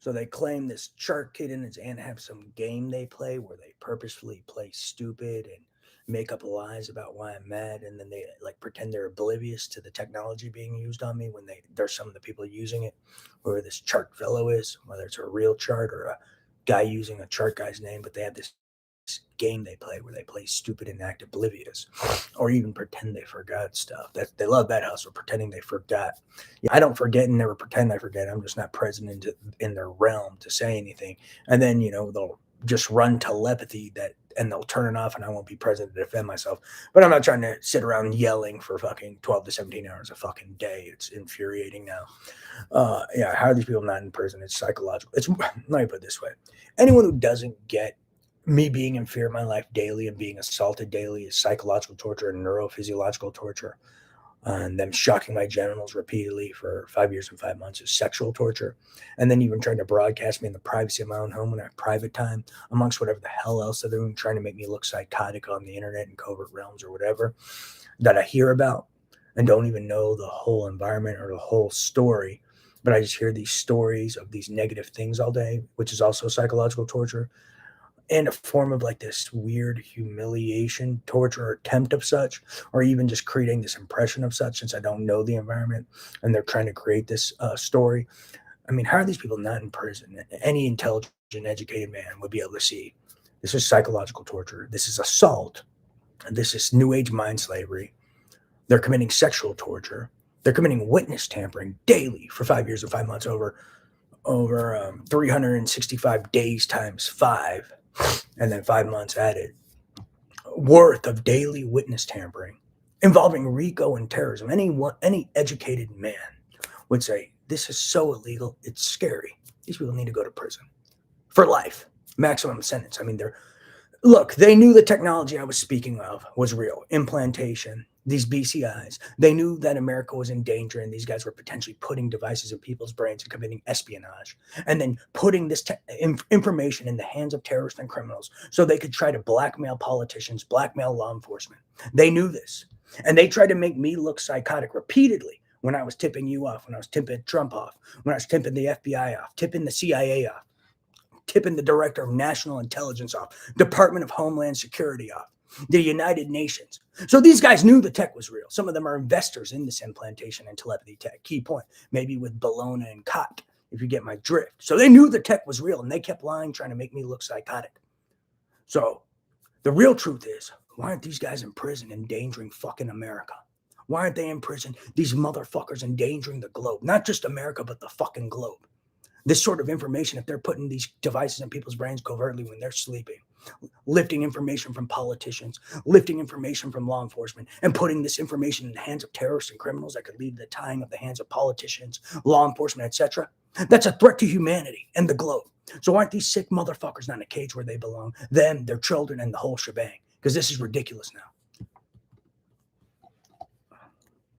So they claim this shark kid and his aunt have some game they play where they purposefully play stupid and make up lies about why I'm mad, and then they like pretend they're oblivious to the technology being used on me when there's some of the people using it, where this chart fellow is, whether it's a real chart or a guy using a chart guy's name, but they have this game they play where they play stupid and act oblivious, or even pretend they forgot stuff. That they love that hustle, pretending they forgot. Yeah, I don't forget and never pretend I forget. I'm just not present in their realm to say anything. And then they'll just run telepathy and they'll turn it off, and I won't be present to defend myself. But I'm not trying to sit around yelling for fucking 12 to 17 hours a fucking day. It's infuriating now. Yeah, how are these people not in prison? It's psychological. Let me put it this way: anyone who doesn't get me being in fear of my life daily and being assaulted daily is psychological torture and neurophysiological torture. And them shocking my genitals repeatedly for 5 years and 5 months is sexual torture. And then even trying to broadcast me in the privacy of my own home when I have private time, amongst whatever the hell else they're doing, trying to make me look psychotic on the internet and covert realms or whatever that I hear about and don't even know the whole environment or the whole story. But I just hear these stories of these negative things all day, which is also psychological torture, in a form of like this weird humiliation, torture, or attempt of such, or even just creating this impression of such, since I don't know the environment and they're trying to create this story. I mean, how are these people not in prison? Any intelligent, educated man would be able to see this is psychological torture. This is assault. This is new age mind slavery. They're committing sexual torture. They're committing witness tampering daily for 5 years and 5 months over 365 days times five, and then 5 months added worth of daily witness tampering involving RICO and terrorism. Any educated man would say this is so illegal, it's scary. These people need to go to prison for life, maximum sentence. I mean, they knew the technology I was speaking of was real. Implantation, these BCIs. They knew that America was in danger and these guys were potentially putting devices in people's brains and committing espionage, and then putting this information in the hands of terrorists and criminals so they could try to blackmail politicians, blackmail law enforcement. They knew this. And they tried to make me look psychotic repeatedly when I was tipping you off, when I was tipping Trump off, when I was tipping the FBI off, tipping the CIA off, tipping the Director of National Intelligence off, Department of Homeland Security off, the United Nations. So these guys knew the tech was real. Some of them are investors in this implantation and telepathy tech. Key point, maybe with Bologna and Koch, if you get my drift. So they knew the tech was real, and they kept lying, trying to make me look psychotic. So the real truth is, why aren't these guys in prison endangering fucking America? Why aren't they in prison? These motherfuckers endangering the globe. Not just America, but the fucking globe. This sort of information, if they're putting these devices in people's brains covertly when they're sleeping, lifting information from politicians, lifting information from law enforcement, and putting this information in the hands of terrorists and criminals that could lead to the tying of the hands of politicians, law enforcement, etc., that's a threat to humanity and the globe. So aren't these sick motherfuckers not in a cage where they belong? Them, their children, and the whole shebang. Because this is ridiculous now.